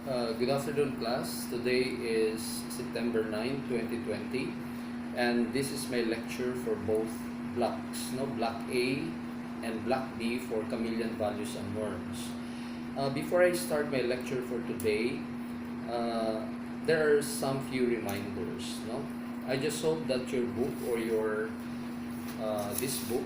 Good afternoon, class. Today is September 9, 2020, and this is my lecture for both blocks, block A and block B for chameleon values and norms. Before I start my lecture for today, uh, there are some few reminders. I just hope that your book or your this book,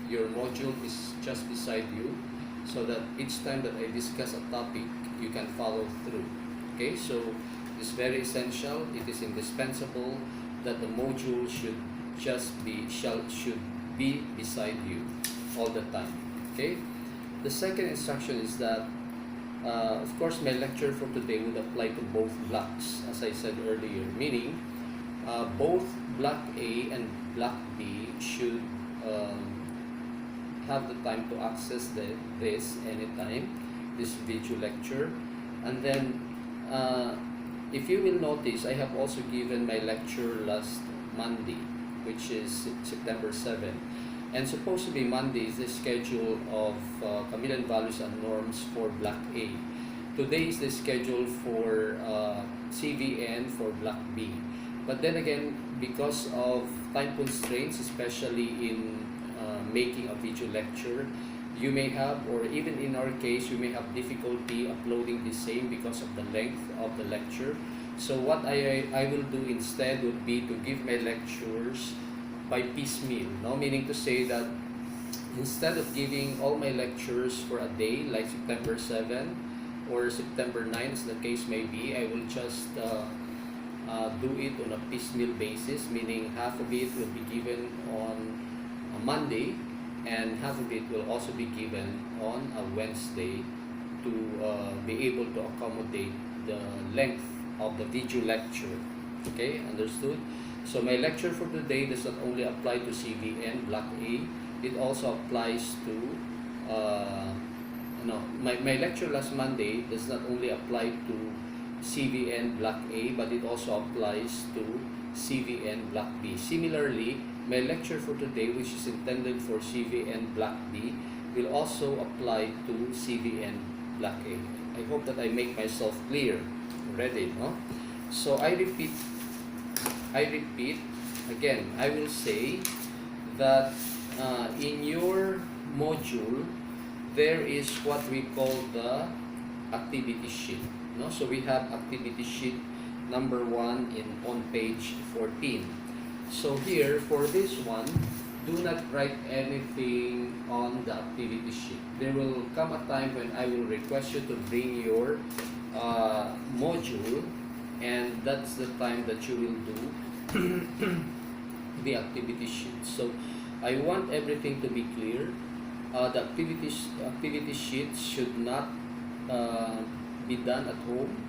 your module is just beside you, so that each time that I discuss a topic, you can follow through. Okay, so it's very essential, it is indispensable that the module should be beside you all the time. Okay, the second instruction is that of course my lecture for today would apply to both blocks, as I said earlier, meaning both block A and block B should have the time to access this anytime, this video lecture. And then if you will notice, I have also given my lecture last Monday, which is September 7, and supposed to be Monday is the schedule of chameleon values and norms for block A. Today is the schedule for CVN for block B. But then again, because of time constraints, especially in making a video lecture, you may have, or even in our case, you may have difficulty uploading the same because of the length of the lecture. So what I will do instead would be to give my lectures by piecemeal, meaning to say that instead of giving all my lectures for a day, like September 7 or September 9, as the case may be, I will just do it on a piecemeal basis, meaning half of it will be given on a Monday and half of it will also be given on a Wednesday to be able to accommodate the length of the video lecture. Okay, understood? So my lecture for today does not only apply to CVN Block A, it also applies to my lecture last Monday does not only apply to CVN Block A, but it also applies to CVN Block B. Similarly, my lecture for today, which is intended for CVN Block B, will also apply to CVN Block A. I hope that I make myself clear already. So I repeat, again, I will say that in your module, there is what we call the activity sheet. So we have activity sheet number 1 on page 14. So here, for this one, do not write anything on the activity sheet. There will come a time when I will request you to bring your module, and that's the time that you will do the activity sheet. So I want everything to be clear. The activity sheet should not be done at home.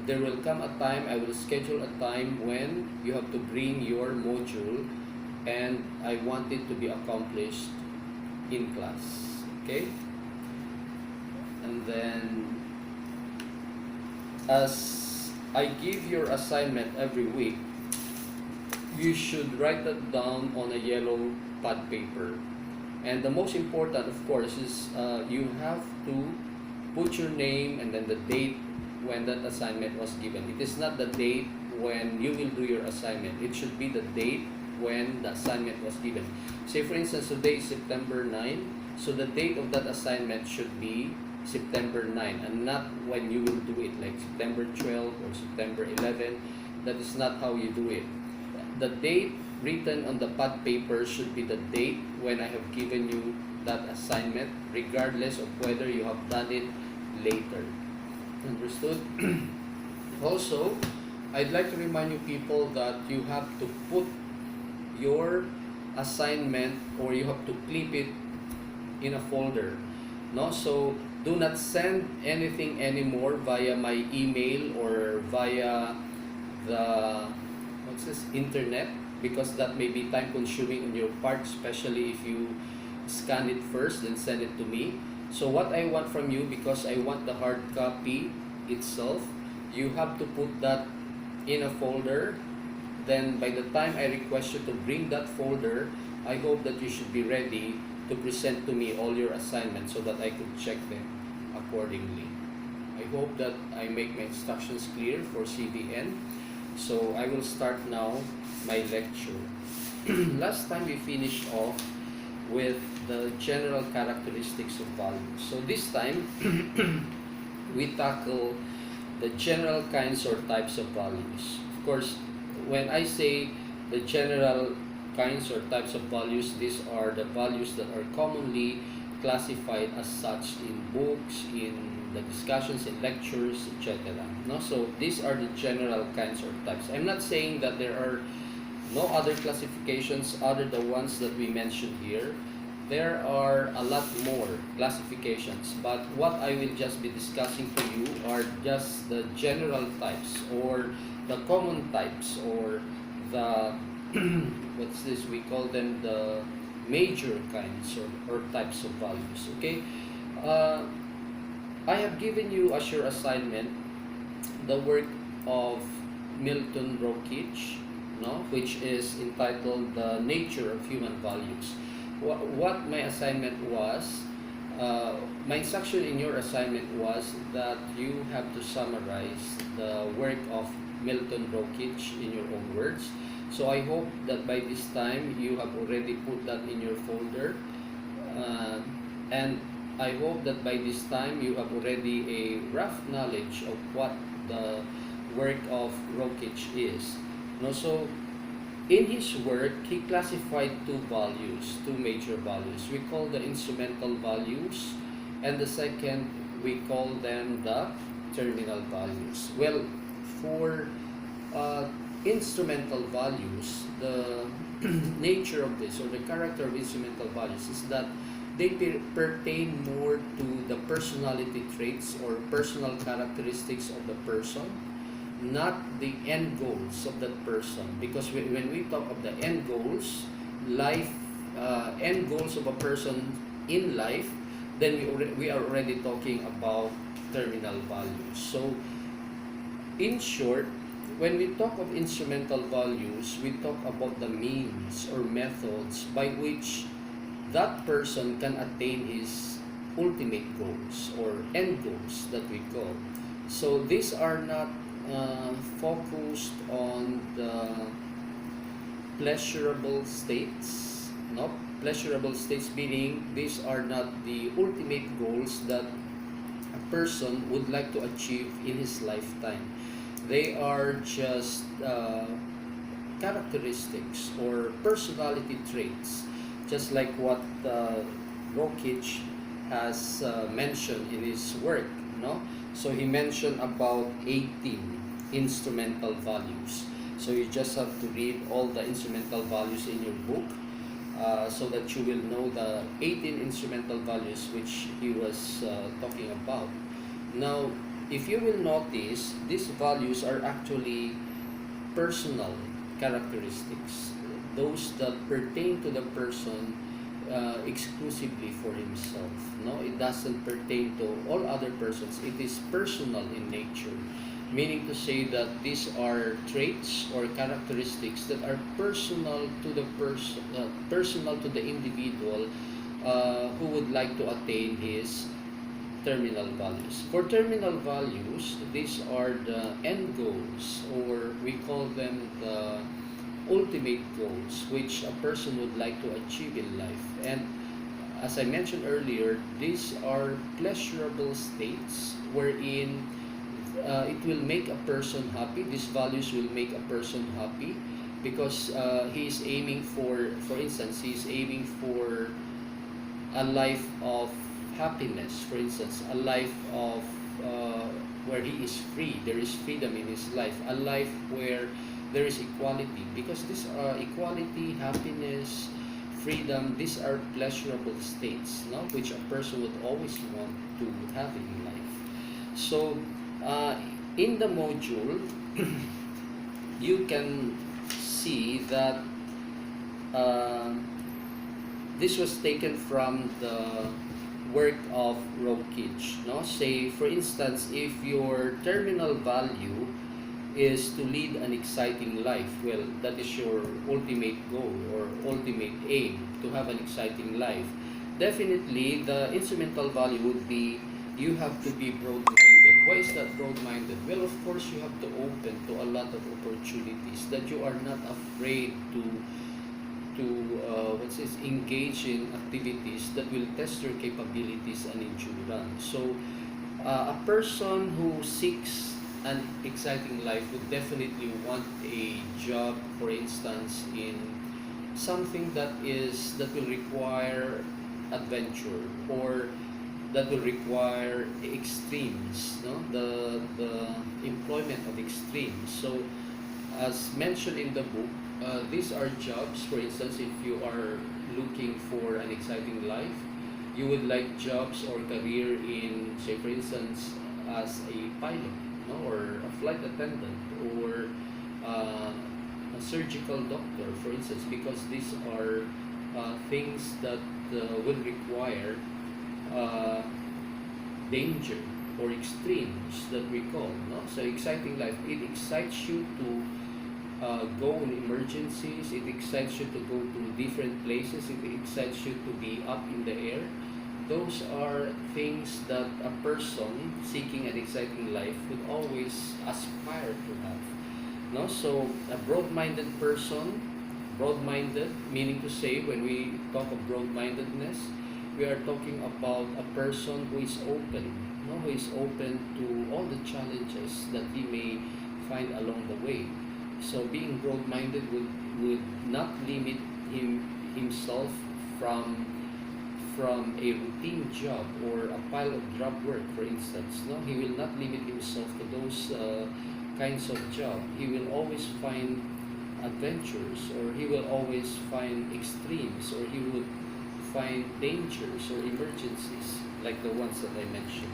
There will come a time, I will schedule a time when you have to bring your module, and I want it to be accomplished in class. Okay? And then, as I give your assignment every week, you should write that down on a yellow pad paper. And the most important, of course, is you have to put your name and then the date when that assignment was given. It is not the date when you will do your assignment. It should be the date when the assignment was given. Say for instance, today is September 9, so the date of that assignment should be September 9 and not when you will do it, like September 12 or September 11. That is not how you do it. The date written on the pad paper should be the date when I have given you that assignment, regardless of whether you have done it later. Understood? Also, I'd like to remind you people that you have to put your assignment, or you have to clip it in a folder. So do not send anything anymore via my email or via the internet, because that may be time consuming on your part, especially if you scan it first then send it to me. So what I want from you, because I want the hard copy itself, you have to put that in a folder. Then by the time I request you to bring that folder, I hope that you should be ready to present to me all your assignments so that I could check them accordingly. I hope that I make my instructions clear for CVN. So I will start now my lecture. Last time we finished off with the general characteristics of values. So this time we tackle the general kinds or types of values. Of course, when I say the general kinds or types of values, these are the values that are commonly classified as such in books, in the discussions, in lectures, etc. No? So these are the general kinds or types. I'm not saying that there are no other classifications other than the ones that we mentioned here. There are a lot more classifications, but what I will just be discussing to you are just the general types or the common types or the what's this, we call them the major kinds or types of values. Okay, I have given you as your assignment the work of Milton Rockich, no, which is entitled The Nature of Human Values. What my assignment was, my instruction in your assignment was that you have to summarize the work of Milton Rockich in your own words. So I hope that by this time you have already put that in your folder, and I hope that by this time you have already a rough knowledge of what the work of Rockich is. No, so in his work, he classified two values, two major values. We call the instrumental values, and the second, we call them the terminal values. Well, for instrumental values, the nature of this or the character of instrumental values is that they pertain more to the personality traits or personal characteristics of the person, not the end goals of that person. Because when we talk of the end goals, end goals of a person in life, then we are already talking about terminal values. So in short, when we talk of instrumental values, we talk about the means or methods by which that person can attain his ultimate goals or end goals that we call. So these are not focused on the pleasurable states, no? Pleasurable states meaning these are not the ultimate goals that a person would like to achieve in his lifetime. They are just characteristics or personality traits, just like what Rockich has mentioned in his work, no? So he mentioned about 18 instrumental values. So you just have to read all the instrumental values in your book so that you will know the 18 instrumental values which he was talking about. Now, if you will notice, these values are actually personal characteristics, those that pertain to the person exclusively for himself. No, it doesn't pertain to all other persons. It is personal in nature, meaning to say that these are traits or characteristics that are personal to the person, personal to the individual who would like to attain his terminal values. For terminal values, these are the end goals, or we call them the ultimate goals which a person would like to achieve in life. And as I mentioned earlier, these are pleasurable states wherein it will make a person happy. These values will make a person happy because he is aiming for instance, he is aiming for a life of happiness, for instance, a life of where he is free, there is freedom in his life, a life where there is equality, because this equality, happiness, freedom, these are pleasurable states, no? Which a person would always want to have in life. So in the module you can see that this was taken from the work of Rockich, no? Say for instance, if your terminal value is to lead an exciting life, well, that is your ultimate goal or ultimate aim, to have an exciting life. Definitely the instrumental value would be you have to be broad-minded. why is that broad-minded? Well, of course, you have to open to a lot of opportunities, that you are not afraid to what's this, engage in activities that will test your capabilities and endurance. So, a person who seeks an exciting life would definitely want a job, for instance, in something that will require adventure, or that will require extremes, no? The employment of extremes. So, as mentioned in the book, these are jobs. For instance, if you are looking for an exciting life, you would like jobs or career in, say, for instance, as a pilot, no? Or a flight attendant, or a surgical doctor, for instance, because these are things that will require uh, danger or extremes that we call, no? So exciting life, it excites you to go in emergencies, it excites you to go to different places, it excites you to be up in the air. Those are things that a person seeking an exciting life would always aspire to have, no? So a broad-minded person, broad-minded meaning to say, when we talk of broad-mindedness, we are talking about a person who is open, no? Who is open to all the challenges that he may find along the way. So being broad-minded would not limit himself from a routine job or a pile of job work, for instance. No, he will not limit himself to those kinds of job. He will always find adventures, or he will always find extremes, or he would find dangers or emergencies like the ones that I mentioned.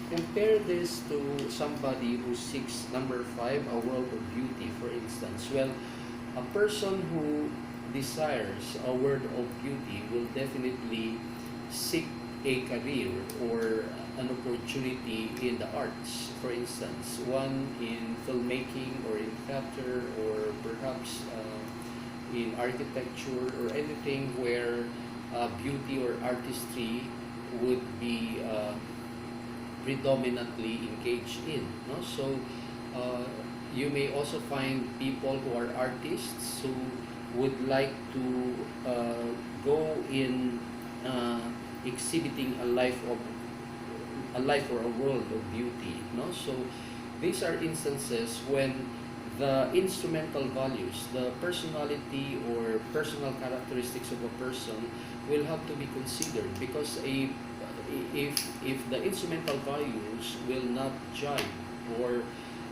Compare this to somebody who seeks, number 5, a world of beauty, for instance. Well, a person who desires a world of beauty will definitely seek a career or an opportunity in the arts, for instance, one in filmmaking or in theater, or perhaps in architecture, or anything where beauty or artistry would be predominantly engaged in, no? So you may also find people who are artists who would like to go in exhibiting a life or a world of beauty, no? So these are instances when the instrumental values, the personality or personal characteristics of a person will have to be considered, because if the instrumental values will not jive, or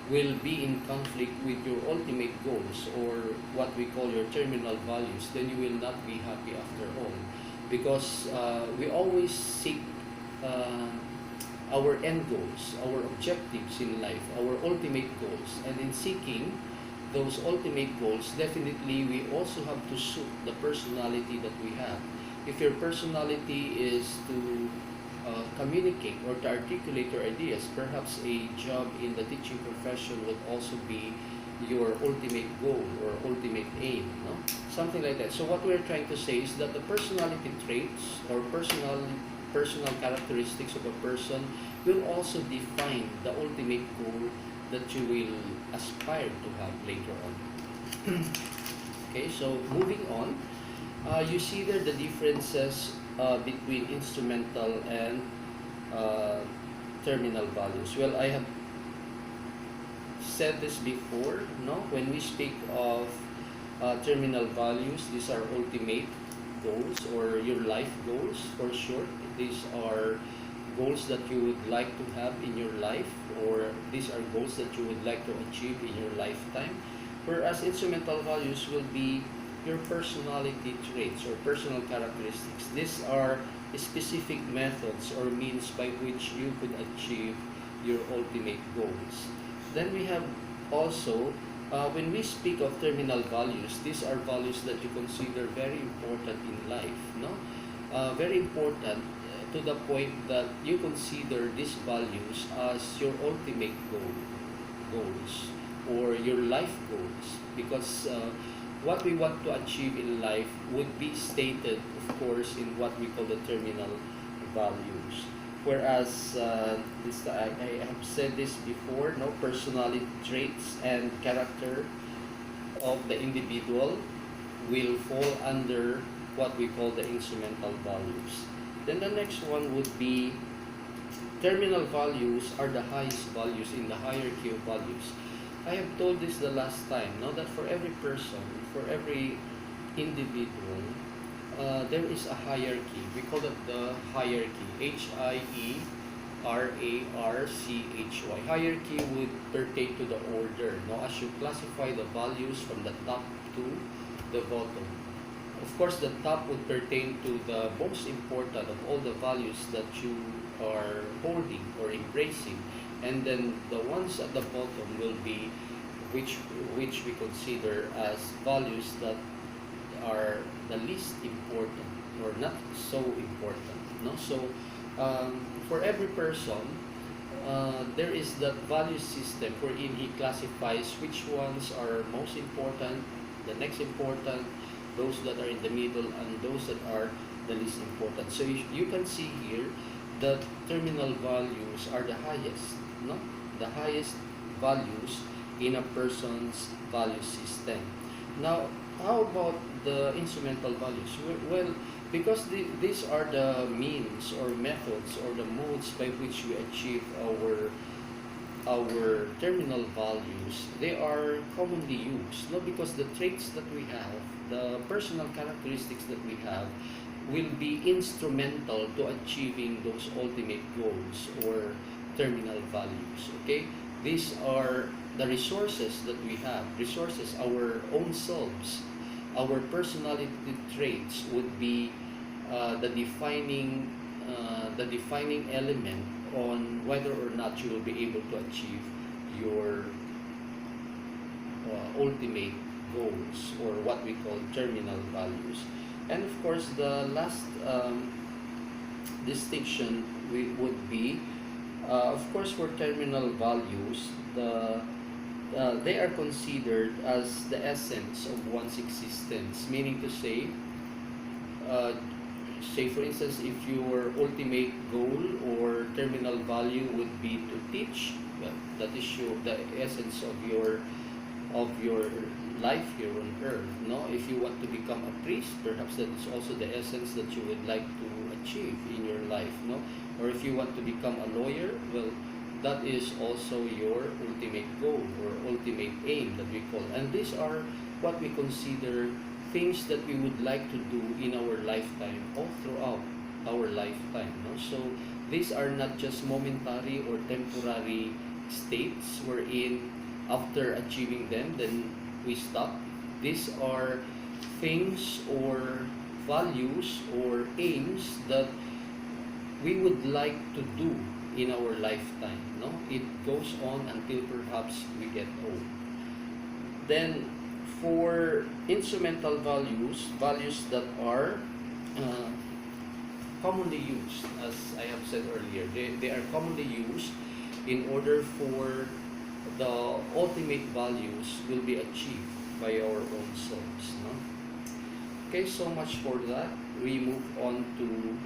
will be in conflict with your ultimate goals, or what we call your terminal values, then you will not be happy after all, because we always seek our end goals, our objectives in life, our ultimate goals, and in seeking those ultimate goals, definitely we also have to suit the personality that we have. If your personality is to communicate or to articulate your ideas, perhaps a job in the teaching profession would also be your ultimate goal or ultimate aim, no? Something like that. So what we're trying to say is that the personality traits or personal characteristics of a person will also define the ultimate goal that you will aspire to have later on. Okay, so moving on, you see there the differences between instrumental and uh, terminal values. Well, I have said this before, no? When we speak of terminal values, these are ultimate goals or your life goals for short. These are goals that you would like to have in your life, or these are goals that you would like to achieve in your lifetime. Whereas instrumental values will be your personality traits or personal characteristics. These are specific methods or means by which you could achieve your ultimate goals. Then we have also, when we speak of terminal values, these are values that you consider very important in life, no? Very important to the point that you consider these values as your ultimate goals, or your life goals, because what we want to achieve in life would be stated, of course, in what we call the terminal values. Whereas I have said this before, no, personality traits and character of the individual will fall under what we call the instrumental values. Then the next one would be terminal values are the highest values in the hierarchy of values. I have told this the last time, no, that for every person, for every individual, there is a hierarchy. We call it the hierarchy. Hierarchy. Hierarchy would pertain to the order. No, as you classify the values from the top to the bottom. Of course, the top would pertain to the most important of all the values that you are holding or embracing, and then the ones at the bottom will be which we consider as values that are the least important or not so important. No, so for every person, there is that value system wherein he classifies which ones are most important, the next important, those that are in the middle, and those that are the least important. So you can see here that terminal values are the highest, no? The highest values in a person's value system. Now, how about the instrumental values? Well, because these are the means or methods or the modes by which we achieve our terminal values, they are commonly used. No, because the traits that we have, the personal characteristics that we have, will be instrumental to achieving those ultimate goals or terminal values. Okay, these are the resources that we have. Resources, our own selves, our personality traits would be the defining element on whether or not you will be able to achieve your ultimate goals or what we call terminal values. And of course, the last distinction would be, of course, for terminal values, they are considered as the essence of one's existence. Meaning to say, for instance, if your ultimate goal or terminal value would be to teach, well, that is the essence of your life here on earth. No, if you want to become a priest, perhaps that is also the essence that you would like to achieve in your life. No, or if you want to become a lawyer, well, that is also your ultimate goal or ultimate aim that we call. And these are what we consider things that we would like to do in our lifetime, all throughout our lifetime. No? So these are not just momentary or temporary states wherein after achieving them, then we stop. These are things or values or aims that we would like to do in our lifetime. No, it goes on until perhaps we get old. Then, for instrumental values, values that are commonly used, as I have said earlier, they are commonly used in order for the ultimate values will be achieved by our own selves. No? Okay, so much for that. We move on to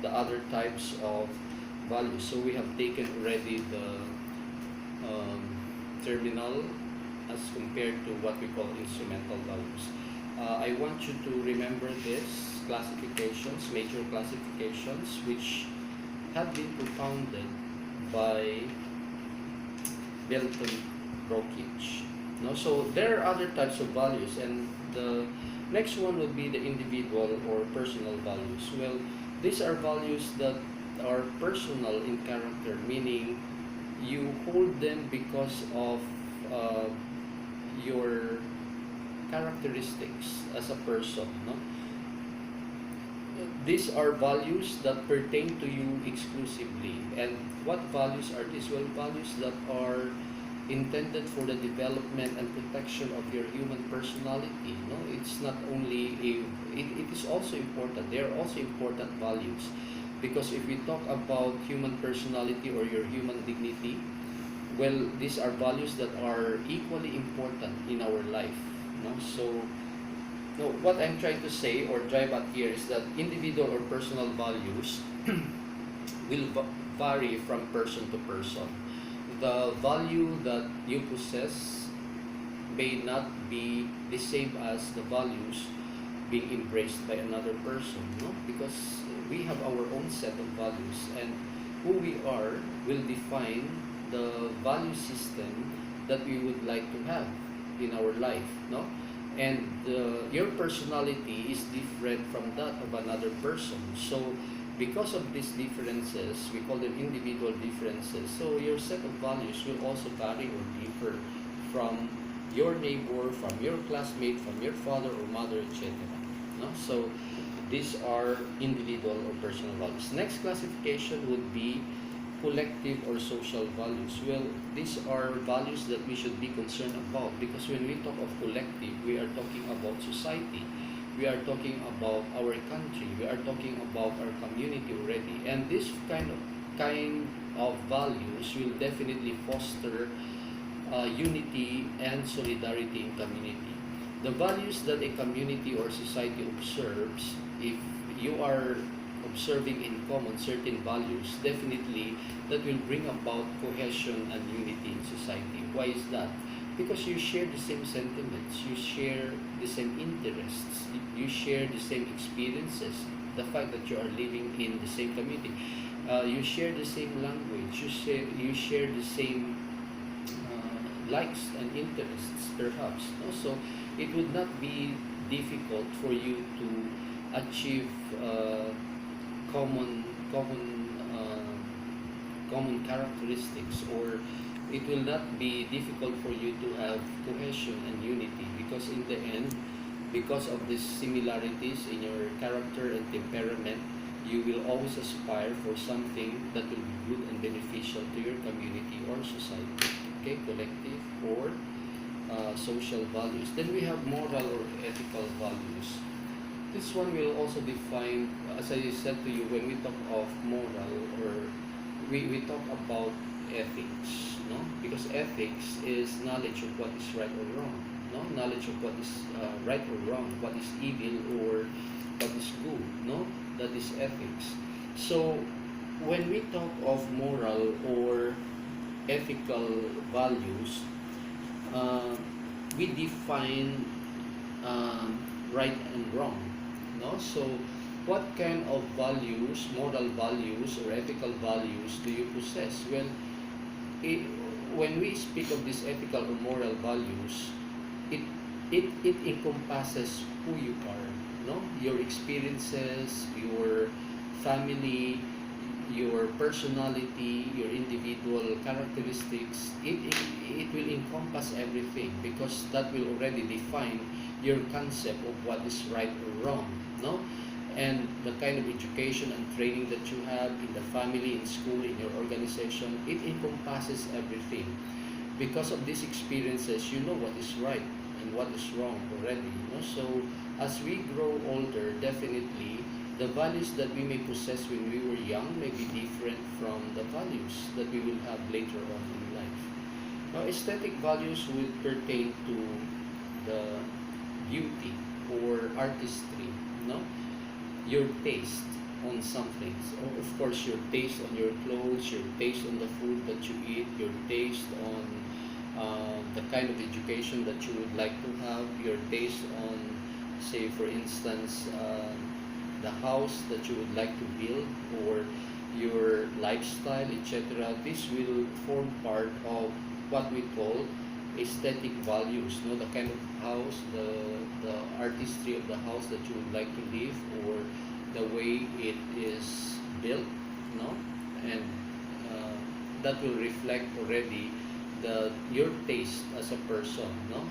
the other types of values. So we have taken already the terminal as compared to what we call instrumental values. I want you to remember this classifications, major classifications, which have been propounded by Belton Brokich. No, so there are other types of values, and the next one would be the individual or personal values. Well, these are values that are personal in character, meaning you hold them because of your characteristics as a person. No? These are values that pertain to you exclusively. And what values are these? Well, values that are intended for the development and protection of your human personality. No, it's not only it is also important. They are also important values, because if we talk about human personality or your human dignity, well, these are values that are equally important in our life. No, so no, what I'm trying to say or drive at here is that individual or personal values will vary from person to person. The value that you possess may not be the same as the values being embraced by another person, no? Because we have our own set of values, and who we are will define the value system that we would like to have in our life, no? And your personality is different from that of another person. So because of these differences, we call them individual differences. So your set of values will also vary or differ from your neighbor, from your classmate, from your father or mother, etc. No? So these are individual or personal values. Next classification would be collective or social values. Well, these are values that we should be concerned about, because when we talk of collective, we are talking about society. We are talking about our country. We are talking about our community already. And this kind of values will definitely foster unity and solidarity in community. The values that a community or society observes, if you are observing in common certain values, definitely that will bring about cohesion and unity in society. Why is that? Because you share the same sentiments, you share the same interests, you share the same experiences. The fact that you are living in the same community, you share the same language, you share the same likes and interests, perhaps. Also, it would not be difficult for you to achieve common common common characteristics, or it will not be difficult for you to have cohesion and unity, because in the end, because of these similarities in your character and temperament, you will always aspire for something that will be good and beneficial to your community or society. Okay, collective or social values. Then we have moral or ethical values. This one will also define, as I said to you, when we talk of moral, or we talk about ethics, no? Because ethics is knowledge of what is right or wrong, no? Knowledge of what is right or wrong, what is evil or what is good, no? That is ethics. So when we talk of moral or ethical values, uh, we define right and wrong, no? So what kind of values, moral values or ethical values do you possess? Well, it, when we speak of these ethical or moral values, it it encompasses who you are, no? Your experiences, your family, your personality, your individual characteristics. It will encompass everything, because that will already define your concept of what is right or wrong, no? And the kind of education and training that you have in the family, in school, in your organization, it encompasses everything. Because of these experiences, you know what is right and what is wrong already, you know? So as we grow older, definitely the values that we may possess when we were young may be different from the values that we will have later on in life. Now, aesthetic values will pertain to the beauty or artistry, no? Your taste on something. So, of course, your taste on your clothes, your taste on the food that you eat, your taste on the kind of education that you would like to have, your taste on, say, for instance, the house that you would like to build, or your lifestyle, etc. This will form part of what we call aesthetic values, no? The kind of house, the artistry of the house that you would like to live, or the way it is built, no? And that will reflect already your taste as a person, no?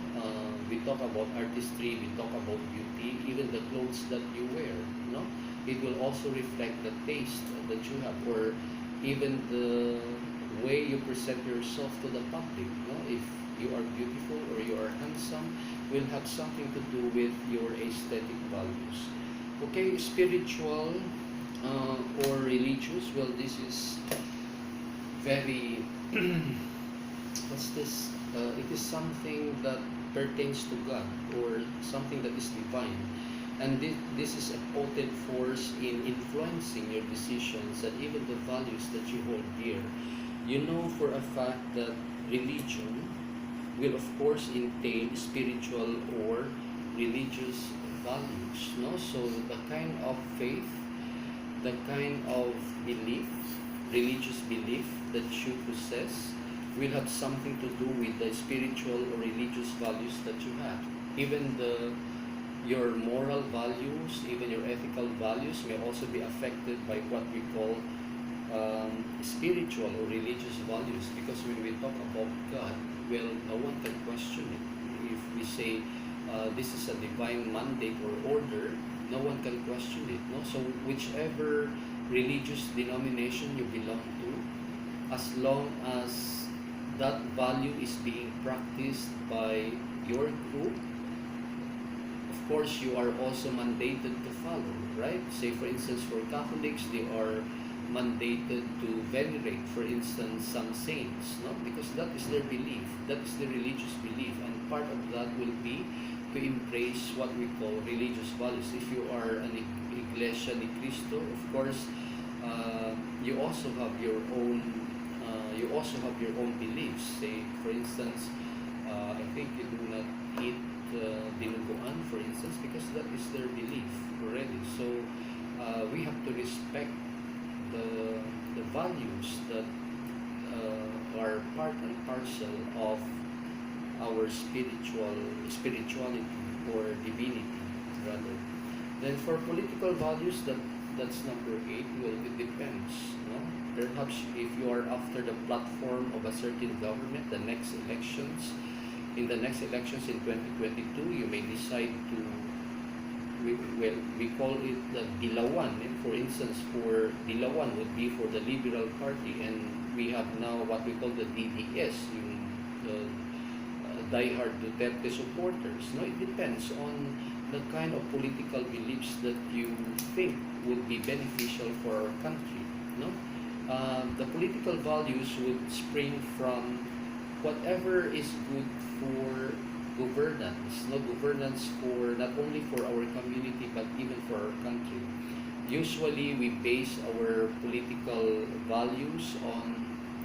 We talk about artistry, we talk about beauty, even the clothes that you wear, no? It will also reflect the taste that you have, or even the way you present yourself to the public, no? If you are beautiful or you are handsome, will have something to do with your aesthetic values. Okay, spiritual or religious, well, this is very what's this? It is something that pertains to God, or something that is divine. And this is a potent force in influencing your decisions and even the values that you hold dear. You know for a fact that religion will of course entail spiritual or religious values, no? So the kind of faith, the kind of belief, religious belief that you possess will have something to do with the spiritual or religious values that you have. Even your moral values, even your ethical values may also be affected by what we call spiritual or religious values. Because when we talk about God, well, no one can question it. If we say this is a divine mandate or order, no one can question it. No, so whichever religious denomination you belong to, as long as that value is being practiced by your group, of course you are also mandated to follow, right? Say for instance for Catholics, they are mandated to venerate, for instance, some saints, no? Because that is their belief, that is their religious belief, and part of that will be to embrace what we call religious values. If you are an Iglesia ni Cristo, of course, you also have your own beliefs. Say, for instance, I think you do not eat dinuguan, for instance, because that is their belief already. So we have to respect the values that are part and parcel of our spirituality or divinity rather. Then for political values, that's number 8. Well, it depends, no? Perhaps if you are after the platform of a certain government, in the next elections in 2022, you may decide to, we call it the Dilawan. For instance, for Dilawan would be for the Liberal Party, and we have now what we call the DDS, the diehard Duterte supporters. No, it depends on the kind of political beliefs that you think would be beneficial for our country. No, the political values would spring from whatever is good for governance, no, governance for not only for our community but even for our country. Usually we base our political values on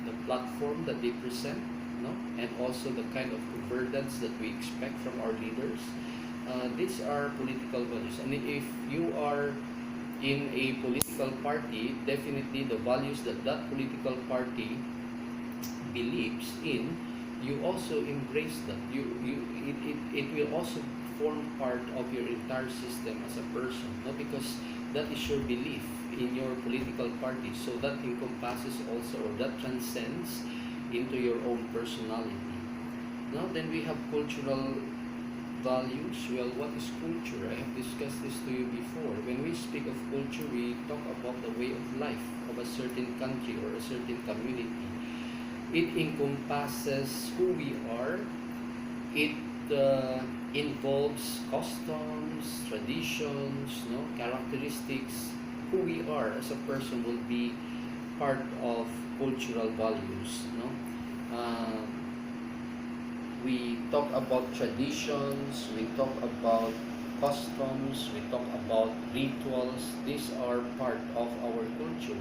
the platform that they present, no, and also the kind of governance that we expect from our leaders. These are political values, and if you are in a political party, definitely the values that that political party believes in, you also embrace that. It will also form part of your entire system as a person, no? Because that is your belief in your political party. So that encompasses also, or that transcends into your own personality. Now then we have cultural values. Well, what is culture? I have discussed this to you before. When we speak of culture, we talk about the way of life of a certain country or a certain community. It encompasses who we are. It involves customs, traditions, no, characteristics. Who we are as a person will be part of cultural values. No, we talk about traditions. We talk about customs. We talk about rituals. These are part of our culture.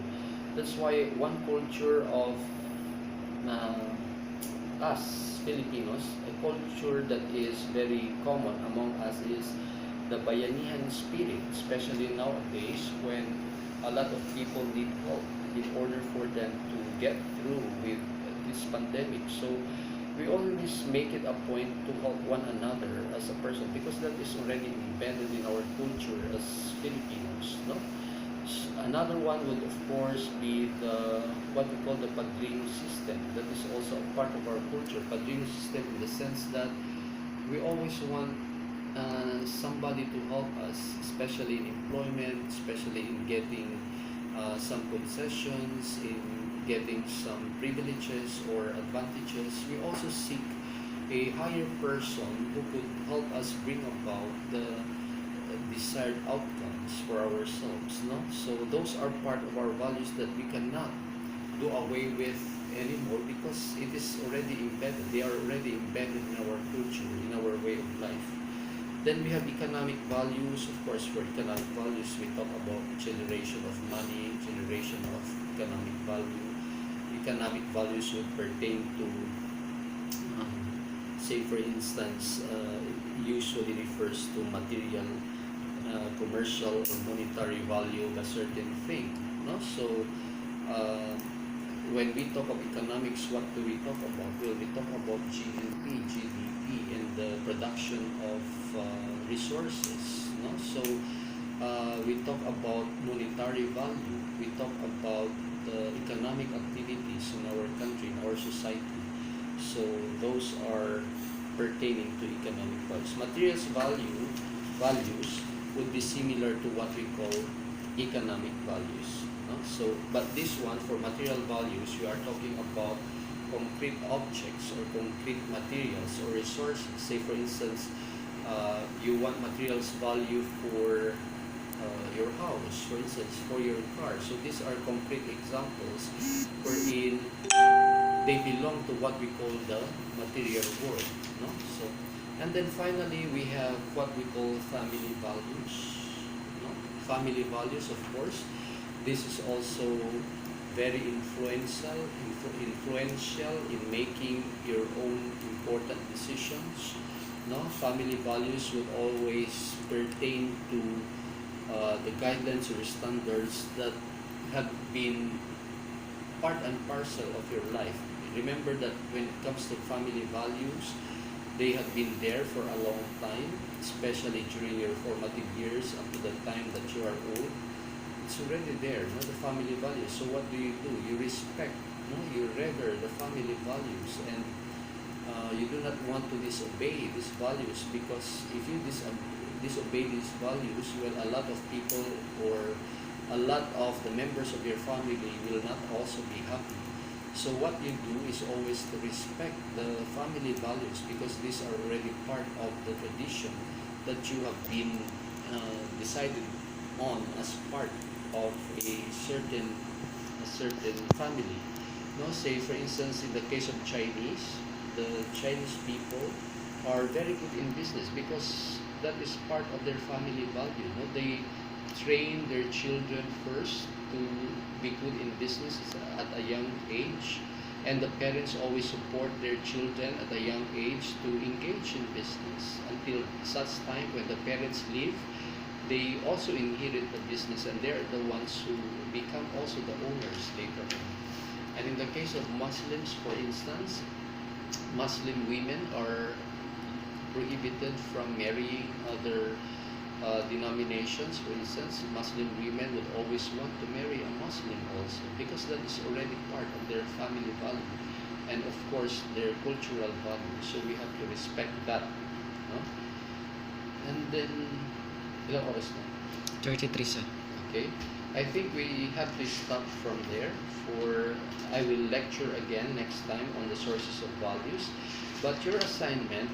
That's why one culture of us Filipinos, a culture that is very common among us is the bayanihan spirit, especially nowadays when a lot of people need help in order for them to get through with this pandemic. So we always make it a point to help one another as a person, because that is already embedded in our culture as Filipinos, no? Another one would of course be the what we call the padrino system. That is also a part of our culture. Padrino system in the sense that we always want somebody to help us, especially in employment, especially in getting some concessions, in getting some privileges or advantages. We also seek a higher person who could help us bring about the desired outcomes for ourselves, no? So those are part of our values that we cannot do away with anymore, because it is already embedded. They are already embedded in our culture, in our way of life. Then we have economic values. Of course, for economic values, we talk about generation of money, generation of economic value. Economic values would pertain to, say for instance, usually refers to material, commercial or monetary value of a certain thing. No? So, uh, when we talk of economics, what do we talk about? Well, we talk about GDP, and the production of resources. No? So, we talk about monetary value. We talk about the economic activities in our country, in our society. So, those are pertaining to economic values. Values would be similar to what we call economic values. No? So, but this one, for material values, we are talking about concrete objects or concrete materials or resources. Say for instance, you want materials value for your house, for instance, for your car. So these are concrete examples wherein they belong to what we call the material world. No? So, and then finally, we have what we call family values. No? Family values, of course. This is also very influential in making your own important decisions. No? Family values would always pertain to the guidelines or standards that have been part and parcel of your life. Remember that when it comes to family values, they have been there for a long time, especially during your formative years up to the time that you are old. It's already there, no? The family values. So what do? You respect, no? You revere the family values, and you do not want to disobey these values, because if you disobey these values, well, a lot of people or a lot of the members of your family will not also be happy. So what you do is always to respect the family values, because these are already part of the tradition that you have been decided on as part of a certain family. No, say for instance, in the case of Chinese, the Chinese people are very good in business because that is part of their family value. No, they train their children first to be good in business at a young age, and the parents always support their children at a young age to engage in business until such time when the parents leave. They also inherit the business, and they're the ones who become also the owners later on. And in the case of Muslims, for instance, Muslim women are prohibited from marrying other denominations. For instance, Muslim women would always want to marry a Muslim also, because that is already part of their family value and of course their cultural value. So we have to respect that. No? And then, ilang oras na? 33, sir. Okay. I think we have to stop from there. I will lecture again next time on the sources of values. But your assignment,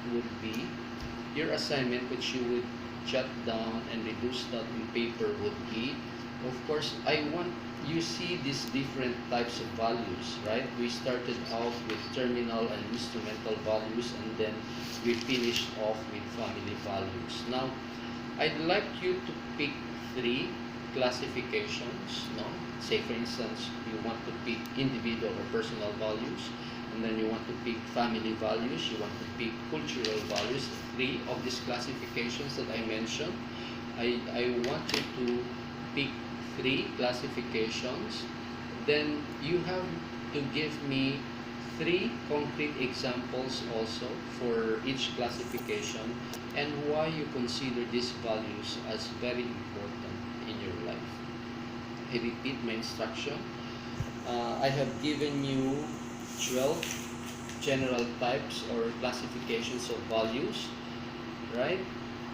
which you would jot down and reduce that in paper, would be, of course, I want you see these different types of values, right? We started off with terminal and instrumental values, and then we finished off with family values. Now, I'd like you to pick 3 classifications, no? Say for instance, you want to pick individual or personal values, and then you want to pick family values, you want to pick cultural values. 3 of these classifications that I mentioned, I want you to pick 3 classifications. Then you have to give me 3 concrete examples also for each classification, and why you consider these values as very important in your life. I repeat my instruction. I have given you 12 general types or classifications of values, right?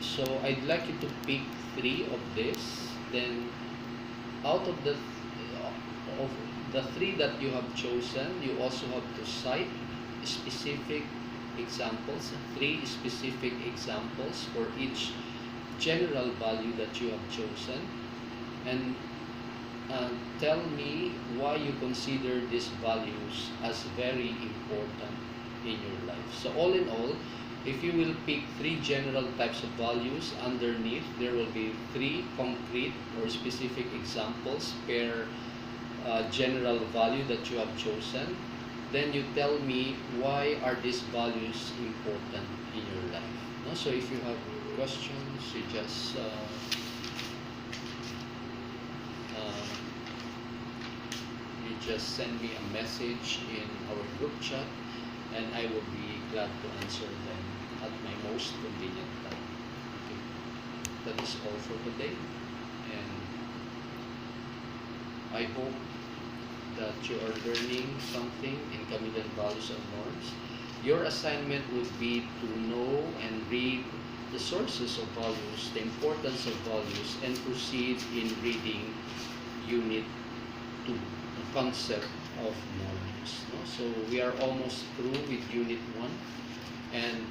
So I'd like you to pick 3 of this. Then out of the 3 that you have chosen, you also have to cite specific examples, 3 specific examples for each general value that you have chosen, and tell me why you consider these values as very important in your life. So all in all, If you will pick three general types of values, underneath there will be three concrete or specific examples per general value that you have chosen. Then you tell me why are these values important in your life. No? So if you have questions, uh, you just send me a message in our group chat, and I will be glad to answer them at my most convenient time. Okay. That is all for today, and I hope that you are learning something in Chameleon Values and Norms. Your assignment would be to know and read the sources of values, the importance of values, and proceed in reading Unit 2, the concept of norms. No? So we are almost through with Unit 1, and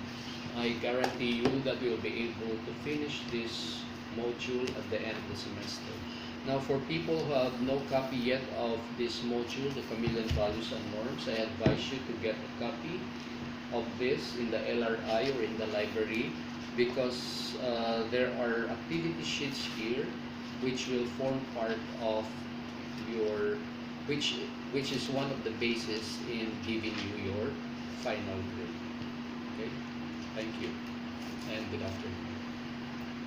I guarantee you that we will be able to finish this module at the end of the semester. Now, for people who have no copy yet of this module, the Chameleon Values and Norms, I advise you to get a copy of this in the LRI or in the library, because there are activity sheets here which will form part of your, which is one of the bases in giving you your final grade. Okay? Thank you and good afternoon.